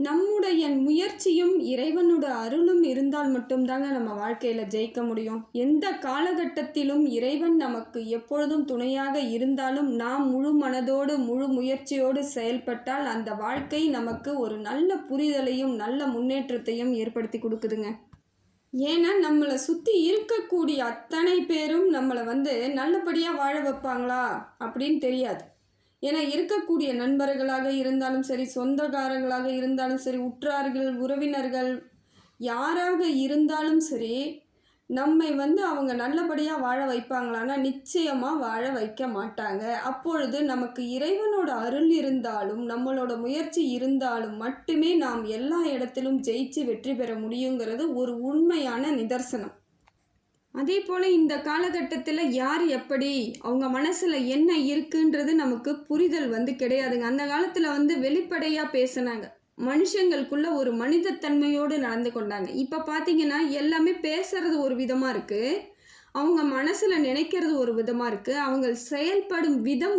நம்முடைய முயற்சியும் இறைவனோட அருளும் இருந்தால் மட்டும்தாங்க நம்ம வாழ்க்கையில் ஜெயிக்க முடியும். எந்த காலகட்டத்திலும் இறைவன் நமக்கு எப்பொழுதும் துணையாக இருந்தாலும் நாம் முழு மனதோடு முழு முயற்சியோடு செயல்பட்டால் அந்த வாழ்க்கை நமக்கு ஒரு நல்ல புரிதலையும் நல்ல முன்னேற்றத்தையும் ஏற்படுத்தி கொடுக்குதுங்க. ஏன்னா நம்மளை சுற்றி இருக்கக்கூடிய அத்தனை பேரும் நம்மளை நல்லபடியாக வாழ வைப்பாங்களா அப்படின்னு தெரியாது. ஏன்னா இருக்கக்கூடிய நண்பர்களாக இருந்தாலும் சரி, சொந்தக்காரங்களாக இருந்தாலும் சரி, உற்றார்கள் உறவினர்கள் யாராக இருந்தாலும் சரி, நம்மை அவங்க நல்லபடியாக வாழ வைப்பாங்களான்னா நிச்சயமாக வாழ வைக்க மாட்டாங்க. அப்பொழுது நமக்கு இறைவனோட அருள் இருந்தாலும் நம்மளோட முயற்சி இருந்தாலும் மட்டுமே நாம் எல்லா இடத்திலும் ஜெயிச்சு வெற்றி பெற முடியுங்கிறது ஒரு உண்மையான நிதர்சனம். அதே போல் இந்த காலகட்டத்தில் யார் எப்படி அவங்க மனசில் என்ன இருக்குன்றது நமக்கு புரிதல் கிடையாதுங்க. அந்த காலத்தில் வெளிப்படையாக பேசினாங்க, மனுஷங்களுக்குள்ள ஒரு மனிதத்தன்மையோடு நடந்து கொண்டாங்க. இப்போ பார்த்தீங்கன்னா எல்லாமே பேசுறது ஒரு விதமாக இருக்குது, அவங்க மனசில் நினைக்கிறது ஒரு விதமாக இருக்குது, அவங்க செயல்படும் விதம்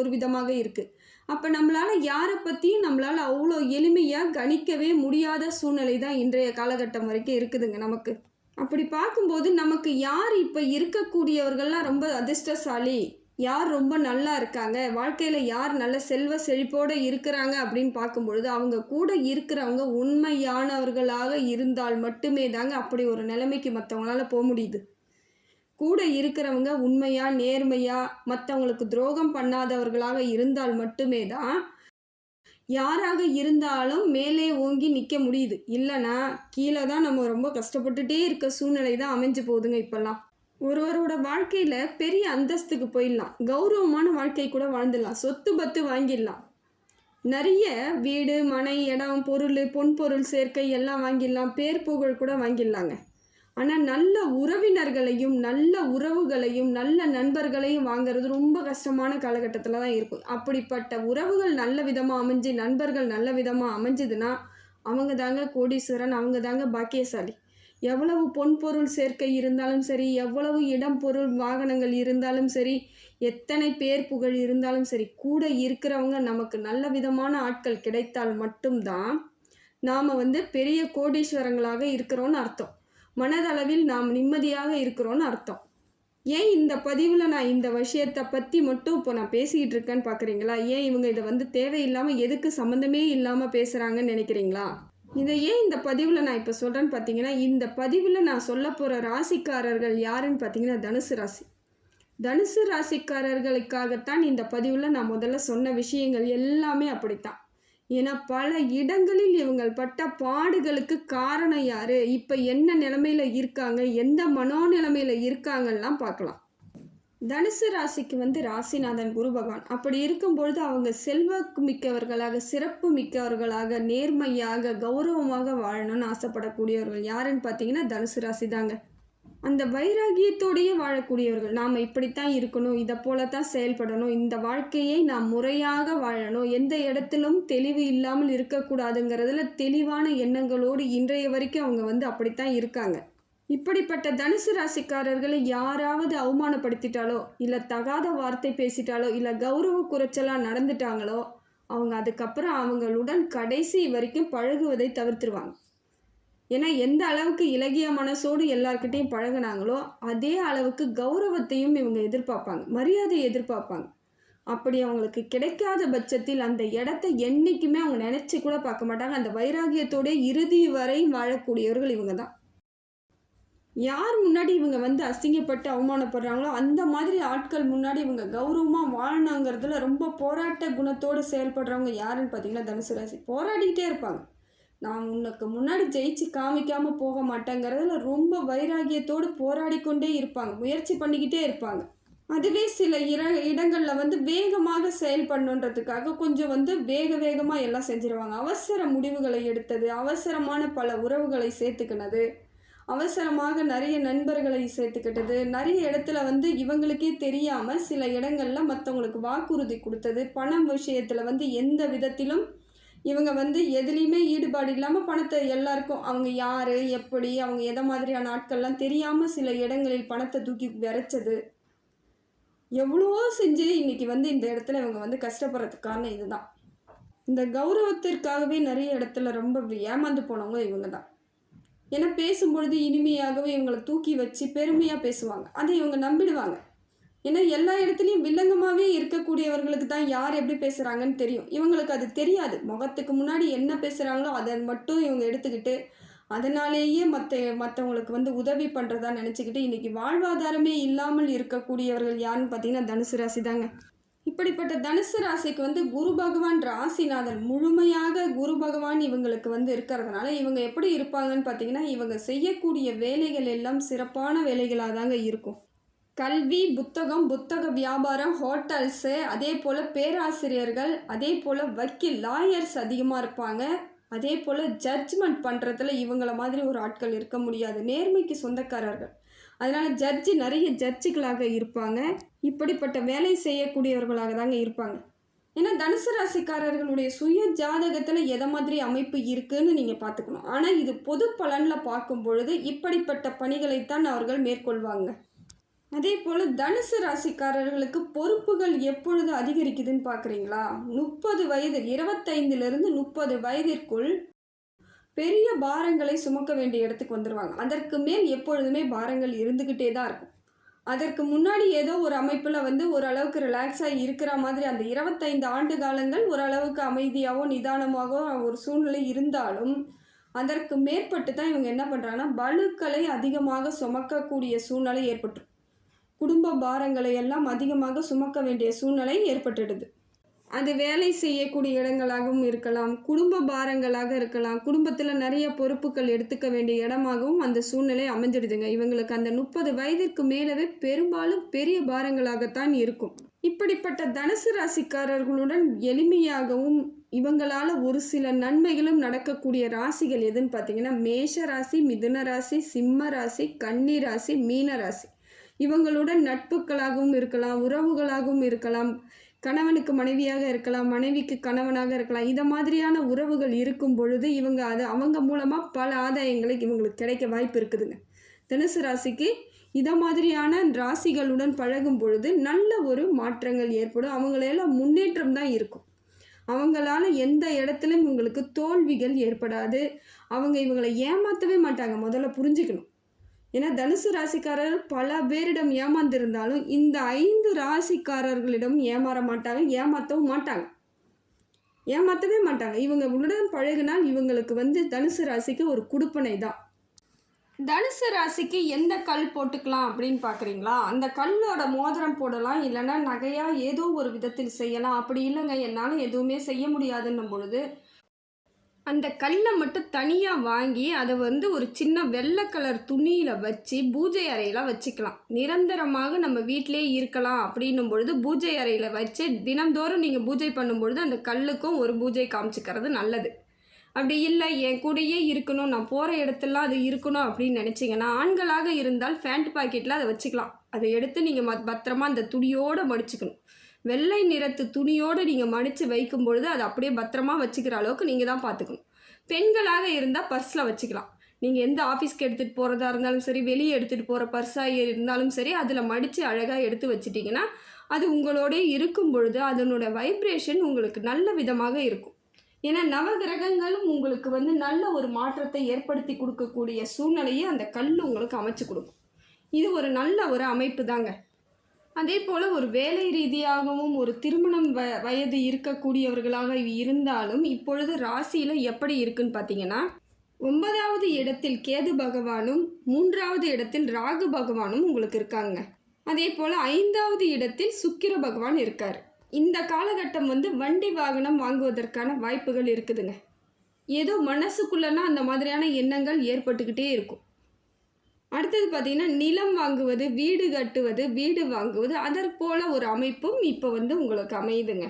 ஒரு விதமாக இருக்குது. அப்போ நம்மளால் யாரை பற்றியும் நம்மளால் அவ்வளோ எளிமையாக கணிக்கவே முடியாத சூழ்நிலை தான் இன்றைய காலகட்டம் வரைக்கும் இருக்குதுங்க நமக்கு. அப்படி பார்க்கும்போது நமக்கு யார் இப்போ இருக்கக்கூடியவர்கள்லாம் ரொம்ப அதிர்ஷ்டசாலி, யார் ரொம்ப நல்லா இருக்காங்க, வாழ்க்கையில் யார் நல்ல செல்வ செழிப்போடு இருக்கிறாங்க அப்படின்னு பார்க்கும்பொழுது அவங்க கூட இருக்கிறவங்க உண்மையானவர்களாக இருந்தால் மட்டுமே தாங்க அப்படி ஒரு நிலைமைக்கு மற்றவங்களால போக முடியுது. கூட இருக்கிறவங்க உண்மையாக நேர்மையாக மற்றவங்களுக்கு துரோகம் பண்ணாதவர்களாக இருந்தால் மட்டுமே தான் யாராக இருந்தாலும் மேலே ஓங்கி நிற்க முடியுது. இல்லைனா கீழே தான் நம்ம ரொம்ப கஷ்டப்பட்டுட்டே இருக்க சூழ்நிலை தான் அமைஞ்சு போகுதுங்க. இப்போல்லாம் ஒருவரோட வாழ்க்கையில் பெரிய அந்தஸ்துக்கு போயிடலாம், கௌரவமான வாழ்க்கை கூட வாழ்ந்துடலாம், சொத்து பத்து வாங்கிடலாம், நிறைய வீடு மனை இடம் பொருள் பொன் பொருள் சேர்க்கை எல்லாம் வாங்கிடலாம், பேர் புகழ் கூட வாங்கிடலாங்க. ஆனால் நல்ல உறவினர்களையும் நல்ல உறவுகளையும் நல்ல நண்பர்களையும் வாங்கிறது ரொம்ப கஷ்டமான காலகட்டத்தில் தான் இருக்கும். அப்படிப்பட்ட உறவுகள் நல்ல விதமாக அமைஞ்சு நண்பர்கள் நல்ல விதமாக அமைஞ்சதுன்னா அவங்க தாங்க கோடீஸ்வரன், அவங்க தாங்க பாக்கியசாலி. எவ்வளவு பொன் பொருள் சேர்க்கை இருந்தாலும் சரி, எவ்வளவு இடம் பொருள் வாகனங்கள் இருந்தாலும் சரி, எத்தனை பேர் புகழ் இருந்தாலும் சரி, கூட இருக்கிறவங்க நமக்கு நல்ல விதமான ஆட்கள் கிடைத்தால் மட்டும்தான் நாம் பெரிய கோடீஸ்வரங்களாக இருக்கிறோன்னு அர்த்தம். மனதளவில் நாம் நிம்மதியாக இருக்கிறோன்னு அர்த்தம். ஏன் இந்த பதிவில் நான் இந்த விஷயத்தை பற்றி மட்டும் இப்போ நான் பேசிக்கிட்டு இருக்கேன்னு பார்க்குறீங்களா? ஏன் இவங்க இதை தேவையில்லாமல் எதுக்கு சம்மந்தமே இல்லாமல் பேசுகிறாங்கன்னு நினைக்கிறீங்களா? இதை ஏன் இந்த பதிவில் நான் இப்போ சொல்கிறேன்னு பார்த்தீங்கன்னா, இந்த பதிவில் நான் சொல்ல போகிற ராசிக்காரர்கள் யாருன்னு பார்த்தீங்கன்னா தனுசு ராசி. தனுசு ராசிக்காரர்களுக்காகத்தான் இந்த பதிவில் நான் முதல்ல சொன்ன விஷயங்கள் எல்லாமே அப்படித்தான். ஏன்னா பல இடங்களில் இவங்கள் பட்ட பாடுகளுக்கு காரணம் யார், இப்போ என்ன நிலைமையில் இருக்காங்க, எந்த மனோநிலைமையில் இருக்காங்கலாம் பார்க்கலாம். தனுசு ராசிக்கு ராசிநாதன் குரு பகவான். அப்படி இருக்கும்பொழுது அவங்க செல்வாக்கு மிக்கவர்களாக, சிறப்பு மிக்கவர்களாக, நேர்மையாக, கௌரவமாக வாழணும்னு ஆசைப்படக்கூடியவர்கள் யாருன்னு பார்த்தீங்கன்னா தனுசு ராசி தாங்க. அந்த வைராகியத்தோடையே வாழக்கூடியவர்கள். நாம் இப்படித்தான் இருக்கணும், இதை போலத்தான் செயல்படணும், இந்த வாழ்க்கையை நாம் முறையாக வாழணும், எந்த இடத்திலும் தெளிவு இல்லாமல் இருக்கக்கூடாதுங்கிறதுல தெளிவான எண்ணங்களோடு இன்றைய வரைக்கும் அவங்க அப்படித்தான் இருக்காங்க. இப்படிப்பட்ட தனுசு ராசிக்காரர்களை யாராவது அவமானப்படுத்திட்டாலோ, இல்லை தகாத வார்த்தை பேசிட்டாலோ, இல்லை கௌரவ குறைச்சலாக நடந்துட்டாங்களோ அவங்க அதுக்கப்புறம் அவங்களுடன் கடைசி வரைக்கும் பழகுவதை தவிர்த்துருவாங்க. ஏன்னா எந்த அளவுக்கு இலகிய மனசோடு எல்லார்கிட்டையும் பழகினாங்களோ அதே அளவுக்கு கௌரவத்தையும் இவங்க எதிர்பார்ப்பாங்க, மரியாதையை எதிர்பார்ப்பாங்க. அப்படி அவங்களுக்கு கிடைக்காத பட்சத்தில் அந்த இடத்த என்றைக்குமே அவங்க நினச்சி கூட பார்க்க மாட்டாங்க. அந்த வைராகியத்தோட இறுதி வரை வாழக்கூடியவர்கள் இவங்க தான். யார் முன்னாடி இவங்க அசிங்கப்பட்டு அவமானப்படுறாங்களோ அந்த மாதிரி ஆட்கள் முன்னாடி இவங்க கௌரவமாக வாழணுங்கிறதுல ரொம்ப போராட்ட குணத்தோடு செயல்படுறவங்க யாருன்னு பார்த்தீங்கன்னா தனுசு ராசி. போராடிக்கிட்டே இருப்பாங்க, நான் உனக்கு முன்னாடி ஜெயிச்சு காமிக்காமல் போக மாட்டேங்கிறதுல ரொம்ப வைராகியத்தோடு போராடி கொண்டே இருப்பாங்க, முயற்சி பண்ணிக்கிட்டே இருப்பாங்க. அதுவே சில இடங்களில் வேகமாக செயல்படணுன்றதுக்காக கொஞ்சம் வேகமாக எல்லாம் செஞ்சிருவாங்க. அவசர முடிவுகளை எடுத்தது, அவசரமான பல உறவுகளை சேர்த்துக்கினது, அவசரமாக நிறைய நண்பர்களை சேர்த்துக்கிட்டது, நிறைய இடத்துல இவங்களுக்கே தெரியாமல் சில இடங்களில் மற்றவங்களுக்கு வாக்குறுதி கொடுத்தது, பணம் விஷயத்தில் எந்த விதத்திலும் இவங்க எதுலேயுமே ஈடுபாடு இல்லாமல் பணத்தை எல்லாருக்கும் அவங்க யார் எப்படி அவங்க எதை மாதிரியான ஆட்கள்லாம் தெரியாமல் சில இடங்களில் பணத்தை தூக்கி விரைச்சது, எவ்வளவோ செஞ்சு இன்றைக்கி இந்த இடத்துல இவங்க கஷ்டப்படுறதுக்கு காரணம் இதுதான். இந்த கௌரவத்திற்காகவே நிறைய இடத்துல ரொம்ப ஏமாந்து போனவங்க இவங்க தான். ஏன்னா பேசும்பொழுது இனிமையாகவே இவங்களை தூக்கி வச்சு பெருமையாக பேசுவாங்க, அதை இவங்க நம்பிடுவாங்க. ஏன்னா எல்லா இடத்துலையும் வில்லங்கமாகவே இருக்கக்கூடியவர்களுக்கு தான் யார் எப்படி பேசுகிறாங்கன்னு தெரியும். இவங்களுக்கு அது தெரியாது. முகத்துக்கு முன்னாடி என்ன பேசுகிறாங்களோ அதை மட்டும் இவங்க எடுத்துக்கிட்டு அதனாலேயே மற்றவங்களுக்கு உதவி பண்ணுறதா நினச்சிக்கிட்டு இன்றைக்கி வாழ்வாதாரமே இல்லாமல் இருக்கக்கூடியவர்கள் யாருன்னு பார்த்தீங்கன்னா தனுசு ராசி தாங்க. இப்படிப்பட்ட தனுசு ராசிக்கு குரு பகவான் ராசிநாதன் முழுமையாக குரு பகவான் இவங்களுக்கு இருக்கிறதுனால இவங்க எப்படி இருப்பாங்கன்னு பார்த்தீங்கன்னா, இவங்க செய்யக்கூடிய வேலைகள் எல்லாம் சிறப்பான வேலைகளாக தாங்க இருக்கும். கல்வி, புத்தகம், புத்தக வியாபாரம், ஹோட்டல்ஸு, அதே போல் பேராசிரியர்கள், அதே போல் வக்கீல், லாயர்ஸ் அதிகமாக இருப்பாங்க. அதே போல் ஜட்ஜ்மெண்ட் பண்ணுறதுல இவங்கள மாதிரி ஒரு ஆட்கள் இருக்க முடியாது. நேர்மைக்கு சொந்தக்காரர்கள். அதனால் நிறைய ஜட்ஜுகளாக இருப்பாங்க. இப்படிப்பட்ட வேலை செய்யக்கூடியவர்களாக தாங்க இருப்பாங்க. ஏன்னா தனுசு ராசிக்காரர்களுடைய சுய ஜாதகத்தில் எதை மாதிரி அமைப்பு இருக்குதுன்னு நீங்கள் பார்த்துக்கணும். ஆனால் இது பொது பலனில் பார்க்கும் பொழுது இப்படிப்பட்ட பணிகளைத்தான் அவர்கள் மேற்கொள்வாங்க. அதே போல் தனுசு ராசிக்காரர்களுக்கு பொறுப்புகள் எப்பொழுது அதிகரிக்குதுன்னு பார்க்குறீங்களா? 30 வயது, 25லிருந்து 30 வயதிற்குள் பெரிய பாரங்களை சுமக்க வேண்டிய இடத்துக்கு வந்துடுவாங்க. அதற்கு மேல் எப்பொழுதுமே பாரங்கள் இருந்துக்கிட்டே தான் இருக்கும். அதற்கு முன்னாடி ஏதோ ஒரு அமைப்பில் ஓரளவுக்கு ரிலாக்ஸாக இருக்கிற மாதிரி அந்த 25 ஆண்டு காலங்கள் ஓரளவுக்கு அமைதியாகவோ நிதானமாகவோ ஒரு சூழ்நிலை இருந்தாலும் அதற்கு மேற்பட்டு தான் இவங்க என்ன பண்ணுறாங்கன்னா பளுக்களை அதிகமாக சுமக்கக்கூடிய சூழ்நிலை ஏற்பட்டுரும். குடும்ப பாரங்களை எல்லாம் அதிகமாக சுமக்க வேண்டிய சூழ்நிலை ஏற்பட்டுடுது. அது வேலை செய்யக்கூடிய இடங்களாகவும் இருக்கலாம், குடும்ப பாரங்களாக இருக்கலாம், குடும்பத்தில் நிறைய பொறுப்புகள் எடுத்துக்க வேண்டிய இடமாகவும் அந்த சூழ்நிலை அமைஞ்சிடுதுங்க. இவங்களுக்கு அந்த 30 வயதிற்கு மேலவே பெரும்பாலும் பெரிய பாரங்களாகத்தான் இருக்கும். இப்படிப்பட்ட தனுசு ராசிக்காரர்களுடன் எளிமையாகவும் இவங்களால் ஒரு சில நன்மைகளும் நடக்கக்கூடிய ராசிகள் எதுன்னு பார்த்தீங்கன்னா மேஷ ராசி, மிதுன ராசி, சிம்ம ராசி, கன்னி ராசி, மீன ராசி. இவங்களுடன் நட்புகளாகவும் இருக்கலாம், உறவுகளாகவும் இருக்கலாம், கணவனுக்கு மனைவியாக இருக்கலாம், மனைவிக்கு கணவனாக இருக்கலாம். இதை மாதிரியான உறவுகள் இருக்கும் பொழுது அவங்க மூலமாக பல ஆதாயங்களை இவங்களுக்கு கிடைக்க வாய்ப்பு இருக்குதுங்க. தனுசு ராசிக்கு இதை மாதிரியான ராசிகளுடன் பழகும் பொழுது நல்ல ஒரு மாற்றங்கள் ஏற்படும். அவங்களெல்லாம் முன்னேற்றம் தான் இருக்கும். அவங்களால எந்த இடத்துலையும் உங்களுக்கு தோல்விகள் ஏற்படாது. இவங்களை ஏமாற்றவே மாட்டாங்க. முதல்ல புரிஞ்சுக்கணும். ஏன்னா தனுசு ராசிக்காரர்கள் பல பேரிடம் ஏமாந்திருந்தாலும் இந்த 5 ராசிக்காரர்களிடம் ஏமாற மாட்டாங்க, ஏமாற்றவும் மாட்டாங்க, ஏமாற்றவே மாட்டாங்க. இவங்க உடன் பழகினால் இவங்களுக்கு தனுசு ராசிக்கு ஒரு குடுப்பனை தான். தனுசு ராசிக்கு எந்த கல் போட்டுக்கலாம் அப்படின்னு பார்க்குறீங்களா? அந்த கல்லோட மோதிரம் போடலாம், இல்லைன்னா நகையாக ஏதோ ஒரு விதத்தில் செய்யலாம். அப்படி இல்லைங்க என்னால் எதுவுமே செய்ய முடியாதுன்னும் பொழுது அந்த கல்லை மட்டும் தனியாக வாங்கி அதை ஒரு சின்ன வெள்ளை கலர் துணியில் வச்சு பூஜை அறையில் வச்சுக்கலாம். நிரந்தரமாக நம்ம வீட்டிலே இருக்கலாம் அப்படின்னும் பொழுது பூஜை அறையில் வச்சு தினந்தோறும் நீங்கள் பூஜை பண்ணும்பொழுது அந்த கல்லுக்கும் ஒரு பூஜை காமிச்சிக்கிறது நல்லது. அப்படி இல்லை என் கூடயே இருக்கணும், நான் போகிற இடத்துலாம் அது இருக்கணும் அப்படின்னு நினச்சிங்கன்னா ஆண்களாக இருந்தால் ஃபேண்ட் பாக்கெட்டில் அதை வச்சுக்கலாம். அதை எடுத்து நீங்கள் பத்திரமா அந்த துணியோடு மடிச்சுக்கணும். வெள்ளை நிறத்து துணியோடு நீங்கள் மடித்து வைக்கும் பொழுது அதை அப்படியே பத்திரமா வச்சுக்கிற அளவுக்கு நீங்கள் தான் பார்த்துக்கணும். பெண்களாக இருந்தால் பர்ஸில் வச்சுக்கலாம். நீங்கள் எந்த ஆஃபீஸ்க்கு எடுத்துகிட்டு போகிறதா இருந்தாலும் சரி, வெளியே எடுத்துகிட்டு போகிற பர்ஸாக இருந்தாலும் சரி, அதில் மடித்து அழகாக எடுத்து வச்சிட்டிங்கன்னா அது உங்களோட இருக்கும் பொழுது அதனோட வைப்ரேஷன் உங்களுக்கு நல்ல விதமாக இருக்கும். ஏன்னா நவகிரகங்களும் உங்களுக்கு நல்ல ஒரு மாற்றத்தை ஏற்படுத்தி கொடுக்கக்கூடிய சூழ்நிலையை அந்த கல் உங்களுக்கு அமைச்சு கொடுக்கும். இது ஒரு நல்ல ஒரு அமைப்பு தாங்க. அதே போல் ஒரு வேலை ரீதியாகவும் ஒரு திருமணம் வயது இருக்கக்கூடியவர்களாக இருந்தாலும் இப்பொழுது ராசியில் எப்படி இருக்குன்னு பார்த்தீங்கன்னா 9வது இடத்தில் கேது பகவானும் 3வது இடத்தில் ராகு பகவானும் உங்களுக்கு இருக்காங்க. அதே போல் 5வது இடத்தில் சுக்கிர பகவான் இருக்கார். இந்த காலகட்டம் வண்டி வாகனம் வாங்குவதற்கான வாய்ப்புகள் இருக்குதுங்க. ஏதோ மனசுக்குள்ளனா அந்த மாதிரியான எண்ணங்கள் ஏற்பட்டுக்கிட்டே இருக்கும். அடுத்தது பார்த்திங்கன்னா நிலம் வாங்குவது, வீடு கட்டுவது, வீடு வாங்குவது, அதற்போல் ஒரு அமைப்பும் இப்போ உங்களுக்கு அமையுதுங்க.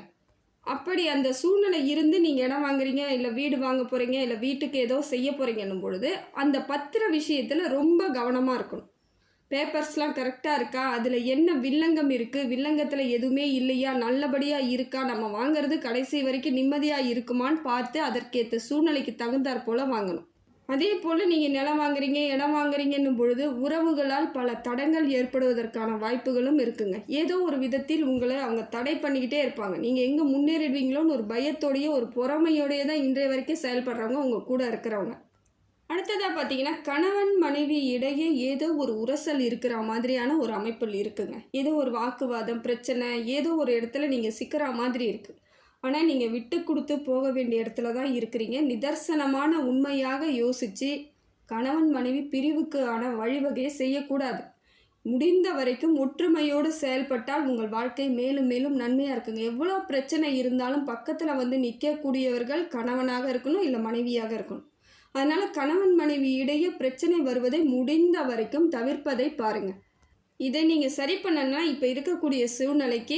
அப்படி அந்த சூழ்நிலை இருந்து நீங்கள் இடம் வாங்குறீங்க, இல்லை வீடு வாங்க போகிறீங்க, இல்லை வீட்டுக்கு ஏதோ செய்ய போகிறீங்கன்னும் பொழுது அந்த பத்திர விஷயத்தில் ரொம்ப கவனமாக இருக்கணும். பேப்பர்ஸ்லாம் கரெக்டாக இருக்கா, அதில் என்ன வில்லங்கம் இருக்குது, வில்லங்கத்தில் எதுவுமே இல்லையா, நல்லபடியாக இருக்கா, நம்ம வாங்கிறது கடைசி வரைக்கும் நிம்மதியாக இருக்குமான்னு பார்த்து அதற்கேற்ற சூழ்நிலைக்கு தகுந்தாற் போல் வாங்கணும். அதே போல் நீங்கள் நிலம் வாங்குறீங்க, இடம் வாங்குறீங்கன்னும் பொழுது உறவுகளால் பல தடங்கள் ஏற்படுவதற்கான வாய்ப்புகளும் இருக்குங்க. ஏதோ ஒரு விதத்தில் உங்களை அவங்க தடை பண்ணிக்கிட்டே இருப்பாங்க. நீங்கள் எங்கே முன்னேறிடுவீங்களோன்னு ஒரு பயத்தோடையே ஒரு பொறாமையோடையே தான் இன்றைய வரைக்கும் செயல்படுறவங்க உங்கள் கூட இருக்கிறவங்க. அடுத்ததாக பார்த்தீங்கன்னா, கணவன் மனைவி இடையே ஏதோ ஒரு உரசல் இருக்கிற மாதிரியான ஒரு அமைப்பில் இருக்குங்க. ஏதோ ஒரு வாக்குவாதம், பிரச்சனை, ஏதோ ஒரு இடத்துல நீங்கள் சிக்கிற மாதிரி இருக்குது. ஆனால் நீங்கள் விட்டு கொடுத்து போக வேண்டிய இடத்துல தான் இருக்கிறீங்க. நிதர்சனமான உண்மையாக யோசித்து கணவன் மனைவி பிரிவுக்கான வழிவகையை செய்யக்கூடாது. முடிந்த வரைக்கும் ஒற்றுமையோடு செயல்பட்டால் உங்கள் வாழ்க்கை மேலும் மேலும் நன்மையாக இருக்குங்க. எவ்வளோ பிரச்சனை இருந்தாலும் பக்கத்தில் வந்து நிற்கக்கூடியவர்கள் கணவனாக இருக்கணும், இல்லை மனைவியாக இருக்கணும். அதனால் கணவன் மனைவி இடையே பிரச்சனை வருவதை முடிந்த வரைக்கும் தவிர்ப்பதை பாருங்கள். இதை நீங்கள் சரி பண்ணனா இப்போ இருக்கக்கூடிய சூழ்நிலைக்கு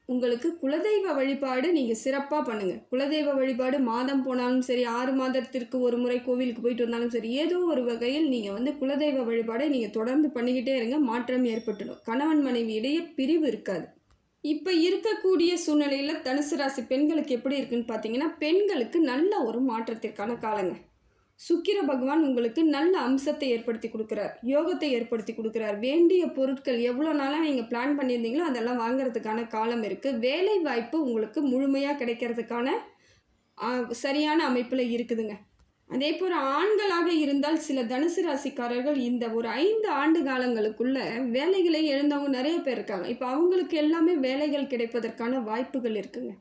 உங்களுக்கு குலதெய்வ வழிபாடு நீங்கள் சிறப்பாக பண்ணுங்கள். குலதெய்வ வழிபாடு மாதம் போனாலும் சரி, 6 மாதத்திற்கு ஒரு முறை கோவிலுக்கு போயிட்டு வந்தாலும் சரி, ஏதோ ஒரு வகையில் நீங்கள் வந்து குலதெய்வ வழிபாடை நீங்கள் தொடர்ந்து பண்ணிக்கிட்டே இருங்க. மாற்றம் ஏற்பட்டுடும். கணவன் மனைவி இடையே பிரிவு இருக்காது. இப்போ இருக்கக்கூடிய சூழ்நிலையில் தனுசு ராசி பெண்களுக்கு எப்படி இருக்குன்னு பார்த்தீங்கன்னா, பெண்களுக்கு நல்ல ஒரு மாற்றத்திற்கான காலங்க. சுக்கிர பகவான் உங்களுக்கு நல்ல அம்சத்தை ஏற்படுத்தி கொடுக்குறார், யோகத்தை ஏற்படுத்தி கொடுக்குறார். வேண்டிய பொருட்கள் எவ்வளோ நாளாக நீங்கள் பிளான் பண்ணியிருந்தீங்களோ அதெல்லாம் வாங்கிறதுக்கான காலம் இருக்குது. வேலை வாய்ப்பு உங்களுக்கு முழுமையாக கிடைக்கிறதுக்கான சரியான அமைப்பில் இருக்குதுங்க. அதே போல் ஆண்களாக இருந்தால் சில தனுசு ராசிக்காரர்கள் இந்த ஒரு 5 ஆண்டு காலங்களுக்குள்ள வேலைகளை இழந்தவங்க நிறைய பேர் இருக்காங்க. இப்போ அவங்களுக்கு எல்லாமே வேலைகள் கிடைப்பதற்கான வாய்ப்புகள் இருக்குங்க.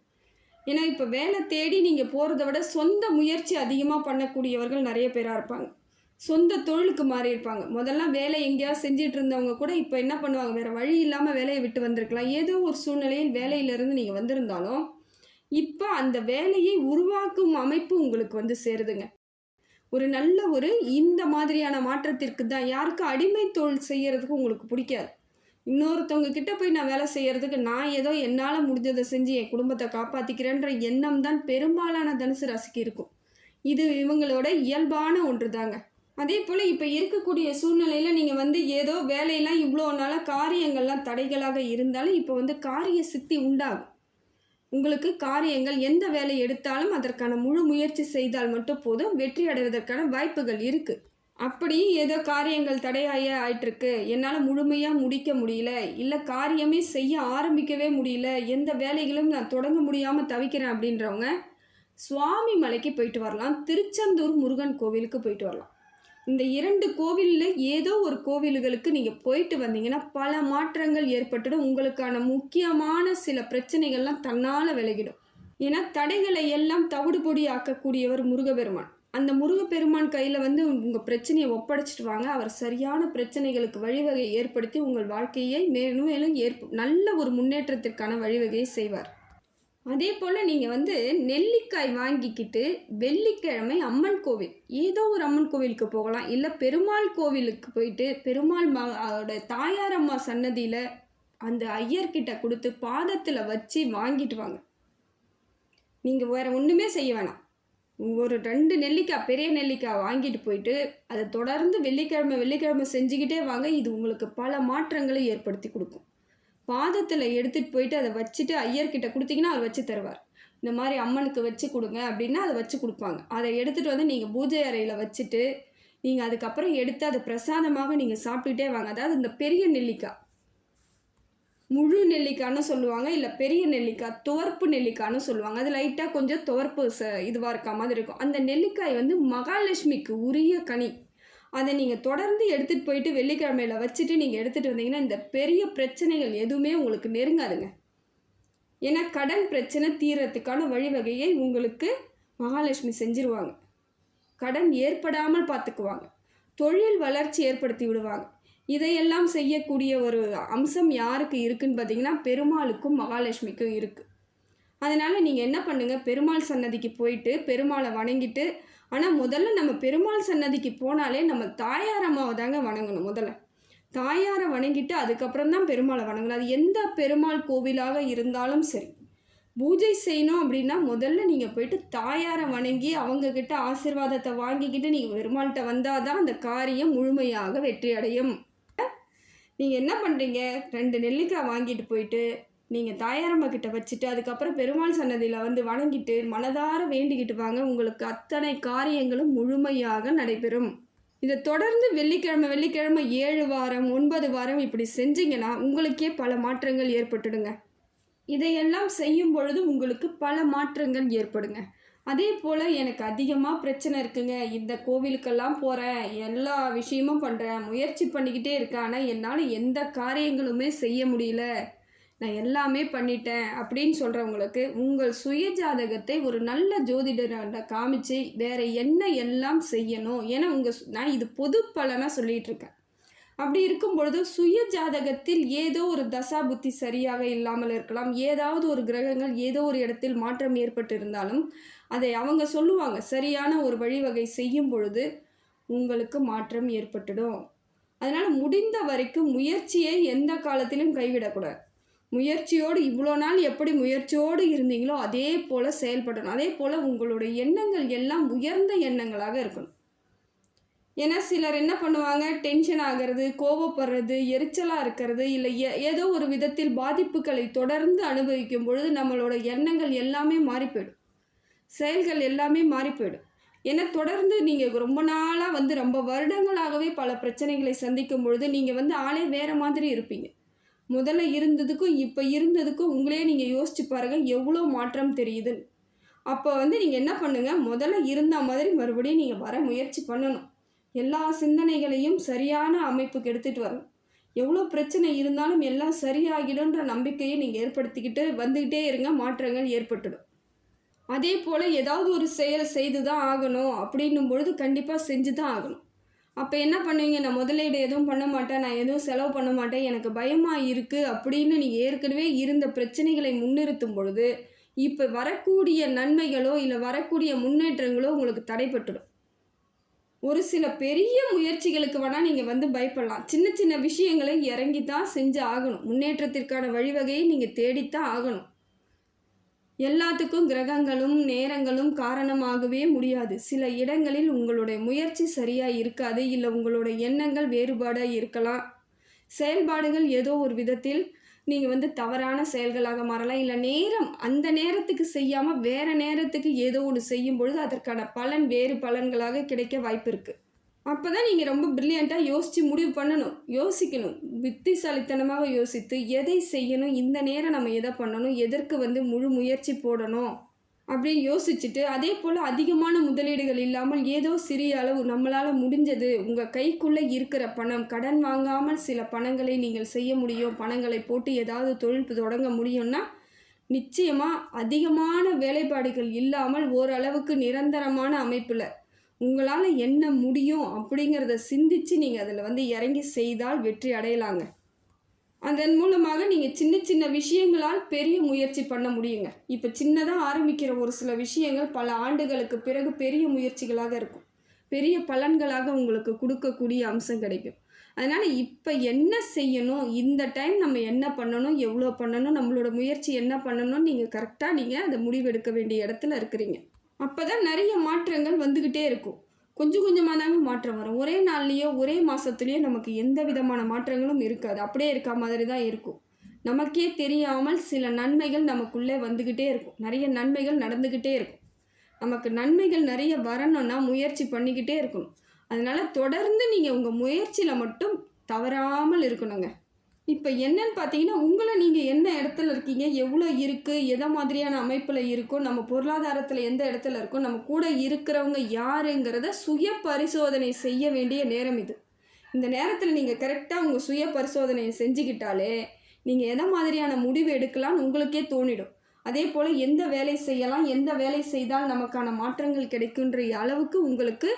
ஏன்னா இப்போ வேலை தேடி நீங்கள் போகிறத விட சொந்த முயற்சி அதிகமாக பண்ணக்கூடியவர்கள் நிறைய பேராக இருப்பாங்க. சொந்த தொழிலுக்கு மாறி இருப்பாங்க. முதல்ல வேலை எங்கேயாவது செஞ்சிட்டு இருந்தவங்க கூட இப்போ என்ன பண்ணுவாங்க, வேறு வழி இல்லாமல் வேலையை விட்டு வந்திருக்கலாம். ஏதோ ஒரு சூழ்நிலையில் வேலையிலேருந்து நீங்கள் வந்திருந்தாலும் இப்போ அந்த வேலையை உருவாக்கும் அமைப்பு உங்களுக்கு வந்து சேருதுங்க. ஒரு நல்ல ஒரு இந்த மாதிரியான மாற்றத்திற்கு தான். யாருக்கும் அடிமை தொழில் செய்கிறதுக்கு உங்களுக்கு பிடிக்காது. இன்னொருத்தவங்க கிட்ட போய் நான் வேலை செய்கிறதுக்கு நான் ஏதோ என்னால் முடிஞ்சதை செஞ்சு என் குடும்பத்தை காப்பாற்றிக்கிறேன்ற எண்ணம் தான் பெரும்பாலான தனுசு ராசிக்கு இருக்கும். இது இவங்களோட இயல்பான ஒன்று தாங்க. அதே போல் இப்போ இருக்கக்கூடிய சூழ்நிலையில் நீங்கள் வந்து ஏதோ வேலையெல்லாம் இவ்வளோ நாளாக காரியங்கள்லாம் தடைகளாக இருந்தாலும் இப்போ வந்து காரிய சித்தி உண்டாகும். உங்களுக்கு காரியங்கள் எந்த வேலை எடுத்தாலும் அதற்கான முழு முயற்சி செய்தால் மட்டும் போதும், வெற்றி அடைவதற்கான வாய்ப்புகள் இருக்குது. அப்படி ஏதோ காரியங்கள் ஆயிட்டிருக்கு, என்னால் முழுமையாக முடிக்க முடியல, இல்லை காரியமே செய்ய ஆரம்பிக்கவே முடியல, எந்த வேலைகளும் நான் தொடங்க முடியாமல் தவிக்கிறேன் அப்படின்றவங்க சுவாமி மலைக்கு போயிட்டு வரலாம். திருச்செந்தூர் முருகன் கோவிலுக்கு போயிட்டு வரலாம். இந்த 2 கோவிலில் ஏதோ ஒரு கோவில்களுக்கு நீங்கள் போயிட்டு வந்தீங்கன்னா பல மாற்றங்கள் ஏற்பட்டுடும். உங்களுக்கான முக்கியமான சில பிரச்சனைகள்லாம் தன்னால் விலகிடும். ஏன்னா தடைகளை எல்லாம் தவிடுபொடி ஆக்கக்கூடியவர் முருகப்பெருமான். அந்த முருகப்பெருமான் கையில் வந்து உங்கள் பிரச்சனையை ஒப்படைச்சிட்டு வாங்க. அவர் சரியான பிரச்சனைகளுக்கு வழிவகை ஏற்படுத்தி உங்கள் வாழ்க்கையை மேலும் மேலும் நல்ல ஒரு முன்னேற்றத்திற்கான வழிவகையை செய்வார். அதே போல் நீங்கள் வந்து நெல்லிக்காய் வாங்கிக்கிட்டு வெள்ளிக்கிழமை அம்மன் கோவில், ஏதோ ஒரு அம்மன் கோவிலுக்கு போகலாம், இல்லை பெருமாள் கோவிலுக்கு போயிட்டு பெருமாள் தாயாரம்மா சன்னதியில் அந்த ஐயர்கிட்ட கொடுத்து பாதத்தில் வச்சு வாங்கிட்டு வாங்க. நீங்கள் வேறு ஒன்றுமே செய்ய வேணாம். ஒரு 2 நெல்லிக்காய், பெரிய நெல்லிக்காய் வாங்கிட்டு போயிட்டு அதை தொடர்ந்து வெள்ளிக்கிழமை செஞ்சுக்கிட்டே வாங்க. இது உங்களுக்கு பல மாற்றங்களை ஏற்படுத்தி கொடுக்கும். பாதத்தில் எடுத்துகிட்டு போயிட்டு அதை வச்சுட்டு ஐயர்கிட்ட கொடுத்தீங்கன்னா அவர் வச்சு தருவார். இந்த மாதிரி அம்மனுக்கு வச்சு கொடுங்க அப்படின்னா அதை வச்சு கொடுப்பாங்க. அதை எடுத்துகிட்டு வந்து நீங்கள் பூஜை அறையில் வச்சுட்டு நீங்கள் அதுக்கப்புறம் எடுத்து அதை பிரசாதமாக நீங்கள் சாப்பிட்டுட்டே வாங்க. அதாவது இந்த பெரிய நெல்லிக்காய், முழு நெல்லிக்காய்னு சொல்லுவாங்க, இல்லை பெரிய நெல்லிக்காய், துவர்ப்பு நெல்லிக்காய்னு சொல்லுவாங்க. அது லைட்டாக கொஞ்சம் துவர்ப்பு இதுவாக இருக்க மாதிரி இருக்கும். அந்த நெல்லிக்காய் வந்து மகாலட்சுமிக்கு உரிய கனி. அதை நீங்கள் தொடர்ந்து எடுத்துகிட்டு போயிட்டு வெள்ளிக்கிழமையில் வச்சுட்டு நீங்கள் எடுத்துகிட்டு வந்தீங்கன்னா இந்த பெரிய பிரச்சனைகள் எதுவுமே உங்களுக்கு நெருங்காதுங்க. ஏன்னா கடன் பிரச்சனை தீர்றதுக்கான வழிவகையை உங்களுக்கு மகாலட்சுமி செஞ்சுருவாங்க. கடன் ஏற்படாமல் பார்த்துக்குவாங்க. தொழில் வளர்ச்சி ஏற்படுத்தி விடுவாங்க. இதையெல்லாம் செய்யக்கூடிய ஒரு அம்சம் யாருக்கு இருக்குதுன்னு பார்த்தீங்கன்னா பெருமாளுக்கும் மகாலட்சுமிக்கும் இருக்குது. அதனால் நீங்கள் என்ன பண்ணுங்கள், பெருமாள் சன்னதிக்கு போயிட்டு பெருமாளை வணங்கிட்டு, ஆனால் முதல்ல நம்ம பெருமாள் சன்னதிக்கு போனாலே நம்ம தாயாரம்மாவை தாங்க வணங்கணும். முதல்ல தாயாரை வணங்கிட்டு அதுக்கப்புறம் தான் பெருமாளை வணங்கணும். அது எந்த பெருமாள் கோவிலாக இருந்தாலும் சரி, பூஜை செய்யணும் அப்படின்னா முதல்ல நீங்கள் போயிட்டு தாயாரை வணங்கி அவங்கக்கிட்ட ஆசீர்வாதத்தை வாங்கிக்கிட்டு நீங்கள் பெருமாள்கிட்ட வந்தால் தான் அந்த காரியம் முழுமையாக வெற்றி அடையும். நீங்கள் என்ன பண்ணுறீங்க, 2 நெல்லிக்காய் வாங்கிட்டு போயிட்டு நீங்கள் தாயாரம்மா கிட்ட வச்சுட்டு அதுக்கப்புறம் பெருமாள் சன்னதியில் வந்து வணங்கிட்டு மனதார வேண்டிக்கிட்டு வாங்க. உங்களுக்கு அத்தனை காரியங்களும் முழுமையாக நடைபெறும். இதை தொடர்ந்து வெள்ளிக்கிழமை வெள்ளிக்கிழமை 7 வாரம் 9 வாரம் இப்படி செஞ்சீங்கன்னா உங்களுக்கே பல மாற்றங்கள் ஏற்பட்டுடுங்க. இதையெல்லாம் செய்யும் பொழுது உங்களுக்கு பல மாற்றங்கள் ஏற்படுங்க. அதே போல் எனக்கு அதிகமாக பிரச்சனை இருக்குங்க, இந்த கோவிலுக்கெல்லாம் போகிறேன், எல்லா விஷயமும் பண்ணுறேன், முயற்சி பண்ணிக்கிட்டே இருக்கேன், ஆனால் என்னால் எந்த காரியங்களுமே செய்ய முடியல, நான் எல்லாமே பண்ணிட்டேன் அப்படின்னு சொல்கிறவங்களுக்கு உங்கள் சுய ஜாதகத்தை ஒரு நல்ல ஜோதிடர்கிட்ட காமிச்சு வேறு என்ன எல்லாம் செய்யணும். ஏன்னா நான் இது பொது பலனாக சொல்லிகிட்டு இருக்கேன். அப்படி இருக்கும் பொழுது சுய ஜாதகத்தில் ஏதோ ஒரு தசா புத்தி சரியாக இல்லாமல் இருக்கலாம், ஏதாவது ஒரு கிரகங்கள் ஏதோ ஒரு இடத்தில் மாற்றம் ஏற்பட்டு இருந்தாலும் அதை அவங்க சொல்லுவாங்க. சரியான ஒரு வழிவகை செய்யும் பொழுது உங்களுக்கு மாற்றம் ஏற்பட்டுடும். அதனால் முடிந்த வரைக்கும் முயற்சியை எந்த காலத்திலும் கைவிடக்கூடாது. முயற்சியோடு இவ்வளோ நாள் எப்படி முயற்சியோடு இருந்தீங்களோ அதே போல் செயல்படணும். அதே போல் உங்களுடைய எண்ணங்கள் எல்லாம் உயர்ந்த எண்ணங்களாக இருக்கணும். ஏன்னா சிலர் என்ன பண்ணுவாங்க, டென்ஷன் ஆகிறது, கோபப்படுறது, எரிச்சலாக இருக்கிறது, இல்லை ஏதோ ஒரு விதத்தில் பாதிப்புகளை தொடர்ந்து அனுபவிக்கும் பொழுது நம்மளோட எண்ணங்கள் எல்லாமே மாறி போயிடும், செயல்கள் எல்லாமே மாறி போயிடும். ஏன்னா தொடர்ந்து நீங்கள் ரொம்ப நாளாக வந்து ரொம்ப வருடங்களாகவே பல பிரச்சனைகளை சந்திக்கும் பொழுது நீங்கள் ஆளே வேறு மாதிரி இருப்பீங்க. முதல்ல இருந்ததுக்கும் இப்போ இருந்ததுக்கும் உங்களே நீங்கள் யோசிச்சு பாருங்கள் எவ்வளோ மாற்றம் தெரியுதுன்னு. அப்போ நீங்கள் என்ன பண்ணுங்கள், முதல்ல இருந்த மாதிரி மறுபடியும் நீங்கள் வர முயற்சி பண்ணணும். எல்லா சிந்தனைகளையும் சரியான அமைப்புக்கு எடுத்துகிட்டு வரணும். எவ்வளோ பிரச்சனை இருந்தாலும் எல்லாம் சரியாகிடும்ன்ற நம்பிக்கையை நீங்கள் ஏற்படுத்திக்கிட்டு வந்துக்கிட்டே இருங்க, மாற்றங்கள் ஏற்பட்டுடும். அதே போல் ஏதாவது ஒரு செயல் செய்து தான் ஆகணும் அப்படின்னும் பொழுது கண்டிப்பாக செஞ்சு தான் ஆகணும். அப்போ என்ன பண்ணுவீங்க, நான் முதலீடு எதுவும் பண்ண மாட்டேன், நான் எதுவும் செலவு பண்ண மாட்டேன், எனக்கு பயமாக இருக்குது அப்படின்னு நீங்கள் ஏற்கனவே இருந்த பிரச்சனைகளை முன்னிறுத்தும் பொழுது இப்போ வரக்கூடிய நன்மைகளோ இல்லை வரக்கூடிய முன்னேற்றங்களோ உங்களுக்கு தடைப்பட்டுடும். ஒரு சில பெரிய முயற்சிகளுக்கு வேணால் நீங்கள் பயப்படலாம். சின்ன சின்ன விஷயங்களை இறங்கி தான் செஞ்சு ஆகணும். முன்னேற்றத்திற்கான வழிவகையை நீங்கள் தேடித்தான் ஆகணும். எல்லாத்துக்கும் கிரகங்களும் நேரங்களும் காரணமாகவே முடியாது. சில இடங்களில் உங்களுடைய முயற்சி சரியாக இருக்காது, இல்லை உங்களோட எண்ணங்கள் வேறுபாடாக இருக்கலாம், செயல்பாடுகள் ஏதோ ஒரு விதத்தில் நீங்கள் தவறான செயல்களாக மாறலாம், இல்லை நேரம் அந்த நேரத்துக்கு செய்யாமல் வேறு நேரத்துக்கு ஏதோ ஒன்று செய்யும் பொழுது அதற்கான பலன் வேறு பலன்களாக கிடைக்க வாய்ப்பு இருக்குது. அப்போ தான் நீங்கள் ரொம்ப ப்ரில்லியண்ட்டாக யோசித்து முடிவு பண்ணணும், யோசிக்கணும், புத்திசாலித்தனமாக யோசித்து எதை செய்யணும், இந்த நேரம் நம்ம எதை பண்ணணும், எதற்கு முழு முயற்சி போடணும் அப்படின்னு யோசிச்சுட்டு, அதே போல் அதிகமான முதலீடுகள் இல்லாமல் ஏதோ சிறிய அளவு நம்மளால் முடிஞ்சது உங்கள் கைக்குள்ளே இருக்கிற பணம், கடன் வாங்காமல் சில பணங்களை நீங்கள் செய்ய முடியும், பணங்களை போட்டு ஏதாவது தொழில் தொடங்க முடியும்னா நிச்சயமாக அதிகமான வேலைப்பாடுகள் இல்லாமல் ஓரளவுக்கு நிரந்தரமான அமைப்பில் உங்களால் என்ன முடியும் அப்படிங்கிறத சிந்தித்து நீங்கள் அதில் இறங்கி செய்தால் வெற்றி அடையலாங்க. அதன் மூலமாக நீங்கள் சின்ன சின்ன விஷயங்களால் பெரிய முயற்சி பண்ண முடியுங்க. இப்போ சின்னதாக ஆரம்பிக்கிற ஒரு சில விஷயங்கள் பல ஆண்டுகளுக்கு பிறகு பெரிய முயற்சிகளாக இருக்கும், பெரிய பலன்களாக உங்களுக்கு கொடுக்கக்கூடிய அம்சம் கிடைக்கும். அதனால் இப்போ என்ன செய்யணும், இந்த டைம் நம்ம என்ன பண்ணணும், எவ்வளோ பண்ணணும், நம்மளோட முயற்சி என்ன பண்ணணும்னு நீங்கள் கரெக்டாக அதை முடிவெடுக்க வேண்டிய இடத்துல இருக்கிறீங்க. அப்போ தான் நிறைய மாற்றங்கள் வந்துக்கிட்டே இருக்கும். கொஞ்சம் கொஞ்சமாக தாங்க மாற்றம் வரும். ஒரே நாள்லேயோ ஒரே மாதத்துலேயோ நமக்கு எந்த விதமான மாற்றங்களும் இருக்காது, அப்படியே இருக்க மாதிரி தான் இருக்கும். நமக்கே தெரியாமல் சில நன்மைகள் நமக்குள்ளே வந்துக்கிட்டே இருக்கும், நிறைய நன்மைகள் நடந்துக்கிட்டே இருக்கும். நமக்கு நன்மைகள் நிறைய வரணும்னா முயற்சி பண்ணிக்கிட்டே இருக்கணும். அதனால் தொடர்ந்து நீங்கள் உங்கள் முயற்சியில் மட்டும் தவறாமல் இருக்கணுங்க. இப்போ என்னன்னு பார்த்தீங்கன்னா, உங்களை நீங்கள் என்ன இடத்துல இருக்கீங்க, எவ்வளோ இருக்குது, எதை மாதிரியான அமைப்பில் இருக்கும், நம்ம பொருளாதாரத்தில் எந்த இடத்துல இருக்கோம், நம்ம கூட இருக்கிறவங்க யாருங்கிறத சுய பரிசோதனை செய்ய வேண்டிய நேரம் இது. இந்த நேரத்தில் நீங்கள் கரெக்டாக உங்கள் சுய பரிசோதனையை செஞ்சுக்கிட்டாலே நீங்கள் எதை மாதிரியான முடிவு எடுக்கலான்னு உங்களுக்கே தோணிடும். அதே போல் எந்த வேலை செய்யலாம், எந்த வேலை செய்தால் நமக்கான மாற்றங்கள் கிடைக்குன்ற அளவுக்கு உங்களுக்கு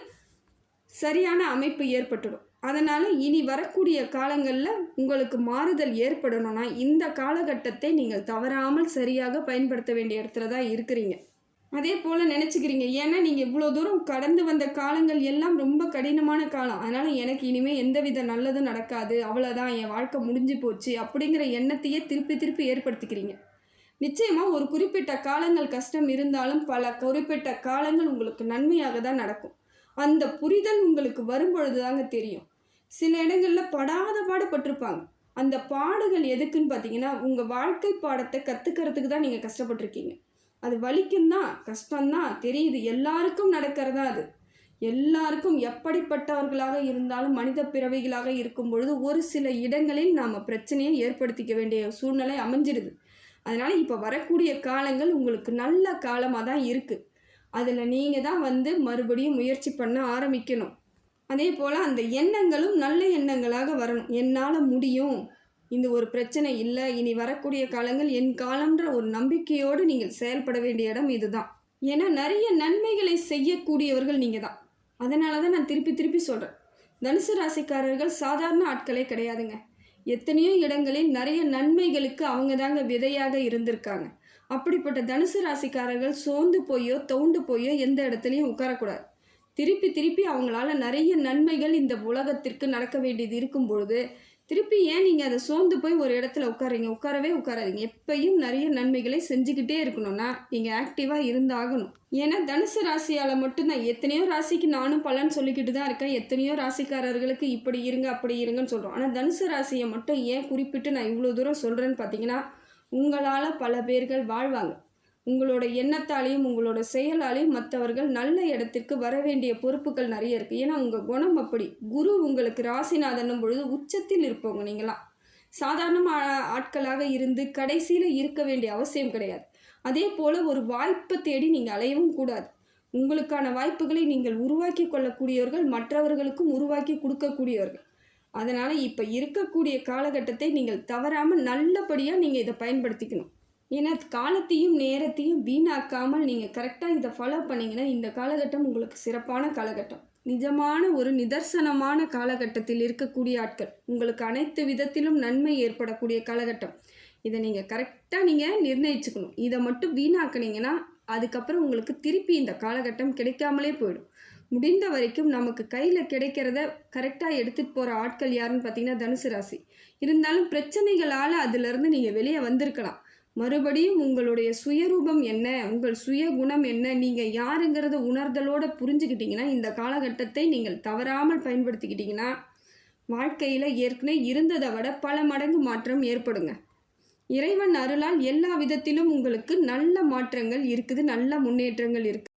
சரியான அமைப்பு ஏற்பட்டுடும். அதனால் இனி வரக்கூடிய காலங்களில் உங்களுக்கு மாறுதல் ஏற்படணும்னா இந்த காலகட்டத்தை நீங்கள் தவறாமல் சரியாக பயன்படுத்த வேண்டிய இடத்துல தான் இருக்கிறீங்க. அதே போல் நினச்சிக்கிறீங்க, ஏன்னா நீங்கள் இவ்வளோ தூரம் கடந்து வந்த காலங்கள் எல்லாம் ரொம்ப கடினமான காலம், அதனால் எனக்கு இனிமேல் எந்தவித நல்லதும் நடக்காது, அவ்வளோதான், என் வாழ்க்கை முடிஞ்சு போச்சு அப்படிங்கிற எண்ணத்தையே திருப்பி திருப்பி ஏற்படுத்திக்கிறீங்க. நிச்சயமாக ஒரு குறிப்பிட்ட காலங்கள் கஷ்டம் இருந்தாலும் பல குறிப்பிட்ட காலங்கள் உங்களுக்கு நன்மையாக தான் நடக்கும். அந்த புரிதல் உங்களுக்கு வரும்பொழுது தாங்க தெரியும். சில இடங்களில் படாத பாடுபட்டிருப்பாங்க, அந்த பாடுகள் எதுக்குன்னு பார்த்தீங்கன்னா, உங்கள் வாழ்க்கை பாடத்தை கற்றுக்கிறதுக்கு தான் நீங்கள் கஷ்டப்பட்டுருக்கீங்க. அது வலிக்கும் தான், கஷ்டம்தான் தெரியுது. எல்லாருக்கும் நடக்கிறதா அது. எல்லாருக்கும் எப்படிப்பட்டவர்களாக இருந்தாலும் மனித பிறவிகளாக இருக்கும் பொழுது ஒரு சில இடங்களில் நாம் பிரச்சனையை ஏற்படுத்திக்க வேண்டிய சூழ்நிலை அமைஞ்சிடுது. அதனால் இப்போ வரக்கூடிய காலங்கள் உங்களுக்கு நல்ல காலமாக தான் இருக்குது. அதில் நீங்கள் தான் மறுபடியும் முயற்சி பண்ண ஆரம்பிக்கணும். அதே போல் அந்த எண்ணங்களும் நல்ல எண்ணங்களாக வரணும். என்னால் முடியும், இந்த ஒரு பிரச்சனை இல்லை, இனி வரக்கூடிய காலங்கள் என் காலம்ன்ற ஒரு நம்பிக்கையோடு நீங்கள் செயல்பட வேண்டிய இடம் இதுதான். ஏன்னா நிறைய நன்மைகளை செய்யக்கூடியவர்கள் நீங்கள் தான். அதனால தான் நான் திருப்பி திருப்பி சொல்கிறேன், தனுசு ராசிக்காரர்கள் சாதாரண ஆட்களே கிடையாதுங்க. எத்தனையோ இடங்களில் நிறைய நன்மைகளுக்கு அவங்க தாங்க விதையாக இருந்திருக்காங்க. அப்படிப்பட்ட தனுசு ராசிக்காரர்கள் சோர்ந்து போயோ தவுண்டு போயோ எந்த இடத்துலையும் உட்காரக்கூடாது. திருப்பி திருப்பி அவங்களால நிறைய நன்மைகள் இந்த உலகத்திற்கு நடக்க வேண்டியது இருக்கும் பொழுது திருப்பி ஏன் நீங்கள் அதை சோர்ந்து போய் ஒரு இடத்துல உட்காருங்க? உட்காரவே உட்காராதீங்க. எப்பயும் நிறைய நன்மைகளை செஞ்சுக்கிட்டே இருக்கணும்னா நீங்கள் ஆக்டிவாக இருந்தாகணும். ஏன்னா தனுசு ராசியால் மட்டும்தான், எத்தனையோ ராசிக்கு நானும் பலன் சொல்லிக்கிட்டு தான் இருக்கேன். எத்தனையோ ராசிக்காரர்களுக்கு இப்படி இருங்க அப்படி இருங்கன்னு சொல்கிறோம். ஆனால் தனுசு ராசியை மட்டும் ஏன் குறிப்பிட்டு நான் இவ்வளோ தூரம் சொல்கிறேன்னு பார்த்தீங்கன்னா, உங்களால் பல பேர்கள் வாழ்வாங்க. உங்களோட எண்ணத்தாலையும் உங்களோட செயலாலையும் மற்றவர்கள் நல்ல இடத்திற்கு வர வேண்டிய பொறுப்புகள் நிறைய இருக்குது. ஏன்னா உங்கள் குணம் அப்படி. குரு உங்களுக்கு ராசிநாதனும் பொழுது உச்சத்தில் இருப்பவங்க. நீங்களாம் சாதாரண ஆட்களாக இருந்து கடைசியில் இருக்க வேண்டிய அவசியம் கிடையாது. அதே போல் ஒரு வாய்ப்பை தேடி நீங்கள் அலையவும் கூடாது. உங்களுக்கான வாய்ப்புகளை நீங்கள் உருவாக்கி கொள்ளக்கூடியவர்கள், மற்றவர்களுக்கும் உருவாக்கி கொடுக்கக்கூடியவர்கள். அதனால் இப்போ இருக்கக்கூடிய காலகட்டத்தை நீங்கள் தவறாமல் நல்லபடியாக நீங்கள் இதை பயன்படுத்திக்கணும். ஏன்னா காலத்தையும் நேரத்தையும் வீணாக்காமல் நீங்கள் கரெக்டாக இதை ஃபாலோ பண்ணிங்கன்னா இந்த காலகட்டம் உங்களுக்கு சிறப்பான காலகட்டம். நிஜமான ஒரு நிதர்சனமான காலகட்டத்தில் இருக்கக்கூடிய ஆட்கள். உங்களுக்கு அனைத்து விதத்திலும் நன்மை ஏற்படக்கூடிய காலகட்டம். இதை நீங்கள் கரெக்டாக நீங்கள் நிர்ணயிச்சுக்கணும். இதை மட்டும் வீணாக்குனீங்கன்னா அதுக்கப்புறம் உங்களுக்கு திருப்பி இந்த காலகட்டம் கிடைக்காமலே போயிடும். முடிந்த வரைக்கும் நமக்கு கையில் கிடைக்கிறத கரெக்டாக எடுத்துகிட்டு போகிற ஆட்கள் யாருன்னு பார்த்தீங்கன்னா தனுசு ராசி. இருந்தாலும் பிரச்சனைகளால் அதிலிருந்து நீங்கள் வெளியே வந்திருக்கலாம். மறுபடியும் உங்களுடைய சுயரூபம் என்ன, உங்கள் சுய குணம் என்ன, நீங்கள் யாருங்கிறத உணர்தலோடு புரிஞ்சுக்கிட்டிங்கன்னா இந்த காலகட்டத்தை நீங்கள் தவறாமல் பயன்படுத்திக்கிட்டிங்கன்னா வாழ்க்கையில் ஏற்கனவே இருந்ததை விட பல மடங்கு மாற்றம் ஏற்படுங்க. இறைவன் அருளால் எல்லா விதத்திலும் உங்களுக்கு நல்ல மாற்றங்கள் இருக்குது, நல்ல முன்னேற்றங்கள் இருக்குது.